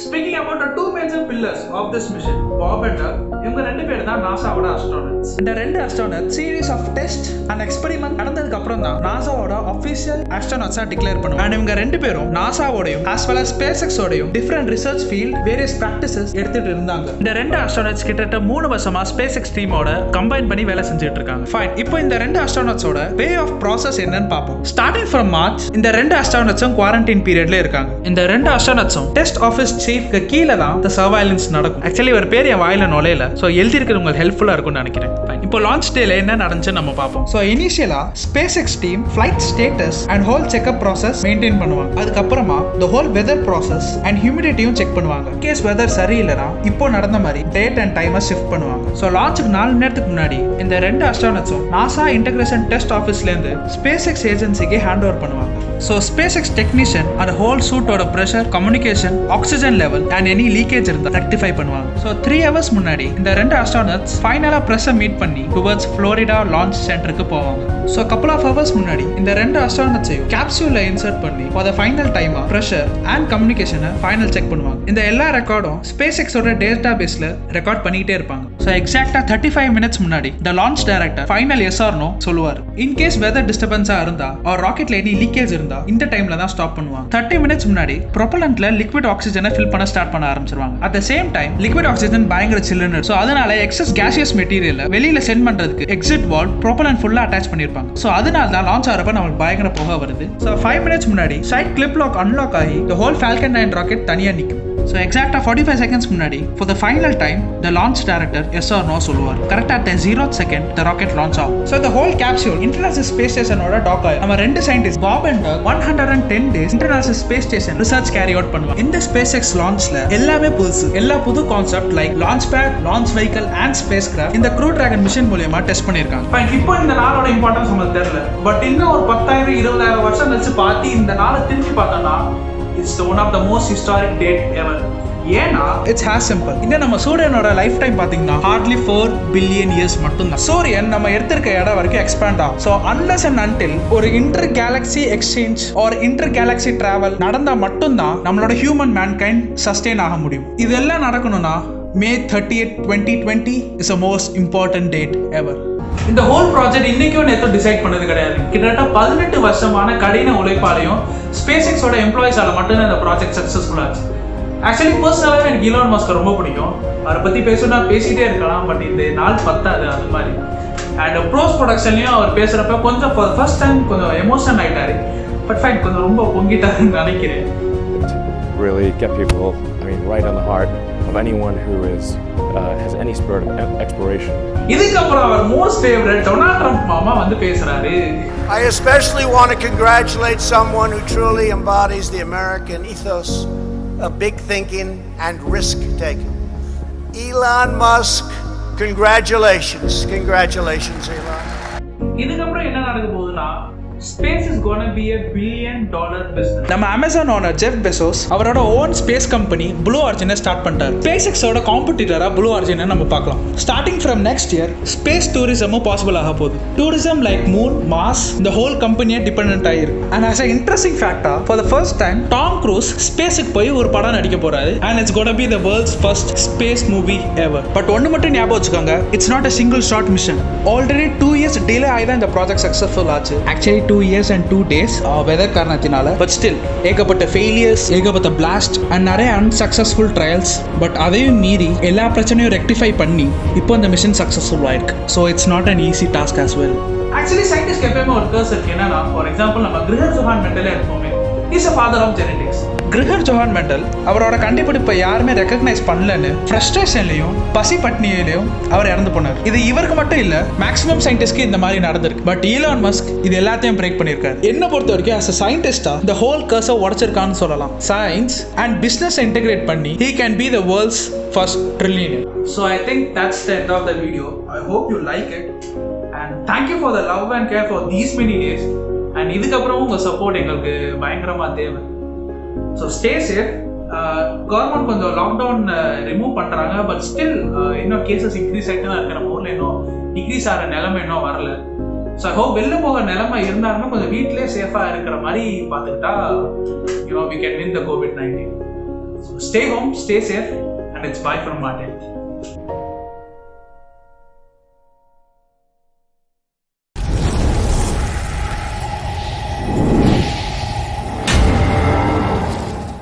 Speaking about the two major pillars of this mission, Bob and Doug, இவங்க ரெண்டு பேர் தான் நாசாவோட அஸ்ட்ரானட்ஸ். இந்த ரெண்டு astronauts series of test and experiment நடந்ததுக்கு அப்புறம் தான் நாசாவோட ஆஃபீஷியல் அஸ்ட்ரானட்ஸா டிக்ளேர் பண்ணுவாங்க. அண்ட் இவங்க ரெண்டு பேரும் நாசாவோடையும் as well as SpaceX ஓடையும் different research field various practices எடுத்துட்டு இருந்தாங்க. இந்த ரெண்டு அஸ்ட்ரானட்ஸ் கிட்டத்தட்ட 3 வருஷமா SpaceX டீமோட கம்பைன் பண்ணி வேலை செஞ்சுட்டு இருக்காங்க. ஃபைன், இப்போ இந்த ரெண்டு அஸ்ட்ரானட்ஸோட வே ஆஃப் ப்ராசஸ் என்னன்னு பார்ப்போம். ஸ்டார்டிங் ஃப்ரம் மார்ச் இந்த ரெண்டு அஸ்ட்ரானட்ஸும் குவாரண்டைன் பீரியட்ல இருக்காங்க. இந்த ரெண்டு அஸ்ட்ரானட்ஸும் டெஸ்ட் ஆஃபீஸ் சீஃப்க்கு கீழே தான் இந்த சர்வைலன்ஸ் நடக்கும். ஆக்சுவலி ஒரு பேர் என் வாயில நுழையல, ஸோ எழுதி இருக்கிறது உங்களுக்கு ஹெல்ப்ஃபுல்லா இருக்கும்னு நினைக்கிறேன். இப்போ லான்ச் டேல என்ன நடந்துச்சு நம்ம பார்ப்போம். ஸோ இனிஷியலா SpaceX team flight status and whole checkup process maintain பண்ணுவாங்க. அதுக்கப்புறமா the whole weather process and ஹியூமிடிட்டியும் செக் பண்ணுவாங்க. கேஸ் வெதர் சரியில்லைனா இப்போ நடந்த மாதிரி டேட் அண்ட் டைமை ஷிஃப்ட் பண்ணுவாங்க. ஸோ லான்ச்சுக்கு 4 மணி நேரத்துக்கு முன்னாடி இந்த ரெண்டு அஸ்ட்ரானட்ஸும் நாசா இன்டகிரேஷன் டெஸ்ட் ஆஃபீஸ்லேருந்து SpaceX ஏஜென்சிக்கு ஹேண்ட் ஓவர் பண்ணுவாங்க. ஸோ SpaceX டெக்னீஷியன் அந்த ஹோல் சூட்டோட pressure, communication, oxygen level and any leakage இருந்தால் ரெக்டிஃபை பண்ணுவாங்க. ஸோ 3 ஹவர்ஸ் முன்னாடி இந்த ரெண்டு அஸ்ட்ரானட்ஸ் ஃபைனலாக ப்ரெஸ்ஸை மீட் பண்ணி டுவர்ட்ஸ் ஃப்ளோரிடா லான்ச் சென்டருக்கு போவாங்க. ஸோ கப்புள் ஆஃப் ஹவர்ஸ் முன்னாடி இந்த ரெண்டு அஸ்ட்ரானட்ஸையும் கேப்சூலில் இன்சர்ட் பண்ணி ஃபார் த ஃபைனல் டைமாக ப்ரெஷர் அண்ட் கம்யூனிகேஷனை ஃபைனல் செக் பண்ணுவாங்க. இந்த எல்லா ரெக்கார்டும் SpaceXோட டேட்டா பேஸில் ரெக்கார்ட் பண்ணிக்கிட்டே இருப்பாங்க. ஸோ எக்ஸாக்டாக 35 மினிட்ஸ் முன்னாடி the launch director final yes or no சொல்லுவார். இன் கேஸ் வெதர் டிஸ்டர்பன்ஸாக இருந்தால் ஆர் ராக்கெட்ல எனி லீக்கேஜ் இருந்தால் இந்த டைம்ல தான் ஸ்டாப் பண்ணுவாங்க. 30 மினிட்ஸ் முன்னாடி ப்ரொபலண்ட்ல லிக்விட் ஆக்சிஜனை ஃபில் பண்ண ஸ்டார்ட் பண்ண ஆரம்பிச்சிருவாங்க. At the same time liquid oxygen பயங்கர சில்லுன்னு, ஸோ அதனால எக்ஸஸ் கேசியஸ் மெட்டீரியல் வெளியில சென்ட் பண்றதுக்கு எக்ஸிட் வால்வ் ப்ரொபலண்ட் ஃபுல்லா அட்டாச் பண்ணிருப்பாங்க. ஸோ அதனால தான் லான்ச் ஆகிறப்ப நமக்கு பயங்கர புகை வருது. ஸோ 5 மினிட்ஸ் முன்னாடி சைட் கிளிப் லாக் அன்லாக் ஆகி த ஹோல் ஃபால்கன் 9 ராக்கெட் தனியா நிற்கும். ஸோ எக்ஸாக்டாக 45 செகண்ட்ஸ் முன்னாடி for the final time the launch director yes or no சொல்லுவார். கரெக்டாக at the 0th second the rocket launch ஆகும். So the whole capsule international space ஸ்டேஷனோட dock ஆகும். நம்ம ரெண்டு scientist Bob and Doug 110 days international space station research carry out பண்ணுவாங்க. இந்த SpaceX லான்ச்ல எல்லாமே புதுசு, எல்லா புது concept like launch pad, launch vehicle and spacecraft இந்த க்ரூ டிராகன் மிஷன் மூலமா டெஸ்ட் பண்ணிருக்காங்க. இப்போ இந்த நாளோட இம்பார்ட்டன்ஸ் நமக்கு தெரியல, பட் இன்னும் ஒரு 10,000 20,000 வருஷம் கழிச்சு பார்த்து இந்த நாளை திரும்பி பார்த்தோம்னா it's one of the most historic date ever. ஏன்னா இட்ஸ் ஹேஸ் சிம்பிள். இந்த நம்ம சூரியனோட லைஃப் டைம் பாத்தீங்கன்னா ஹார்ட்லி 4 பில்லியன் இயர்ஸ் மட்டும் தான். சூரியன் நம்ம எடுத்திருக்க இடம் வரைக்கும் எக்ஸ்பேண்ட் ஆகும். ஸோ அன்லெஸ் அண்ட் அன்டில் ஒரு inter galaxy exchange or inter galaxy travel நடந்தா மட்டும்தான் நம்மளோட ஹியூமன் மேன்கைண்ட் சஸ்டெயின் ஆக முடியும். இதெல்லாம் நடக்கணும்னா May 30th, 2020 is the most important date ever. இந்த ஹோல் ப்ராஜெக்ட் இன்னைக்கும் நேற்று டிசைட் பண்ணது கிடையாது. கிட்டத்தட்ட 18 வருஷமான கடின உழைப்பாலையும் SpaceXோட எம்ப்ளாயிஸால மட்டும்தான் இந்த ப்ராஜெக்ட் சக்ஸஸ்ஃபுல் ஆச்சு. ஆக்சுவலி பர்சனலாகவே எனக்கு ஈலான் மஸ்க் ரொம்ப பிடிக்கும். அவரை பற்றி பேசணும்னா பேசிகிட்டே இருக்கலாம், பட் இந்த நாள் பத்தாது அது மாதிரி. அண்ட் ப்ரோஸ் ப்ரொடக்ஷன்லையும் அவர் பேசுகிறப்ப கொஞ்சம் ஃபர்ஸ்ட் டைம் கொஞ்சம் எமோஷன் ஆகிட்டாரு. பட் ஃபைன், கொஞ்சம் ரொம்ப பொங்கிட்டாருன்னு நினைக்கிறேன். Really get people, right on the heart of anyone who has any spirit of exploration. இதுக்கப்புறம் அவர் மோஸ்ட் ஃபேவரட் டொனால்ட் ட்ரம்ப் மாமா வந்து பேசுறாரு. I especially want to congratulate someone who truly embodies the American ethos of big thinking and risk taking. Elon Musk, congratulations. Congratulations, Elon. இதுக்கப்புறம் என்ன நடக்க போகுதுன்னா Space is gonna be a $1 billion business. நம்ம Amazon owner Jeff Bezos அவரோட own space company Blue Origin start பண்ணிட்டாரு. SpaceX ஓட காம்படிட்டரா Blue Origin நம்ம பார்க்கலாம். Starting from next year space டூரிசமும் பாசிபிள் ஆக போகுது. டூரிசம் லைக் மூன், மார்ஸ் இந்த ஹோல் கம்பெனியே டிபெண்டன்ட் ஆயிருக்கு. அண்ட் ஆஸ் அ இன்ட்ரெஸ்டிங் ஃபேக்டா for the first time Tom Cruise ஸ்பேஸுக்கு போய் ஒரு படம் நடிக்க போறாரு. And it's gonna be the world's first space movie ever. But ஒன்று மட்டும் ஞாபகம் வச்சுக்கோங்க, it's not a single shot mission. Already 2 years delay ஆகி தான் இந்த ப்ராஜெக்ட் சக்ஸஸ்ஃபுல் ஆச்சு. Actually 2 years and 2 days weather காரணத்தினால. பட் ஸ்டில் ஏகப்பட்ட ஃபெயிலியர்ஸ், ஏகப்பட்ட பிளாஸ்ட் அண்ட் நிறைய அன்சக்சஸ்ஃபுல் ட்ரையல்ஸ். பட் அதையும் மீறி எல்லா பிரச்சனையும் ரெக்டிஃபை பண்ணி இப்போ இந்த மிஷன் சக்ஸஸ்ஃபுல் ஆயிருக்கு. So it's not an easy task as well. Actually scientist எப்பயுமே ஒரு கர்ஸ் இருக்கு. என்னன்னா ஃபார் எக்ஸாம்பிள் நம்ம கிரகர் ஜொஹான் மெண்டலே எடுப்போமே, is a father of genetics. Gregor Johann Mendel அவரோட கண்டுபிடிப்பை யாருமே ரெகக்னைஸ் பண்ணலன்னு ஃப்ரஸ்ட்ரேஷன்லையும் பசி பட்னியிலையும் அவர் இறந்து போனார். இது இவருக்கு மட்டும் இல்ல, மேக்ஸிமம் சயின்டிஸ்ட்க்கு இந்த மாதிரி நடந்திருக்கு. பட் ஈலான் மஸ்க் இது எல்லாத்தையும் பிரேக் பண்ணியிருக்காரு. என்ன பொறுத்த வரைக்கும் ஆஸ் அ சயின்டிஸ்டா இந்த ஹோல் கர்ஸை உடைச்சிருக்கான்னு சொல்லலாம். சயின்ஸ் அண்ட் பிசினஸ் இன்டெகிரேட் பண்ணி he can be the world's first trillionaire. So I think that's the end of the video. I hope you like it and thank you for the love and care for these many days. And இதுக்கப்புறம் உங்க support எங்களுக்கு பயங்கரமா தேவை. So stay safe. Government கொஞ்சம் lockdown remove பண்ணுறாங்க, but still இன்னும் cases increase ஆகிட்டு தான் இருக்கு. நம்ம ஊரில் இன்னும் டிக்ரீஸ் ஆகிற நிலைமை இன்னும் வரல. ஸோ ஐ ஹோப் வெளில போகிற நிலைமை இருந்தாங்கன்னா கொஞ்சம் வீட்டிலே சேஃபாக இருக்கிற மாதிரி பார்த்துக்கிட்டா we can win the COVID-19. So stay home, stay safe, and it's bye from Martin.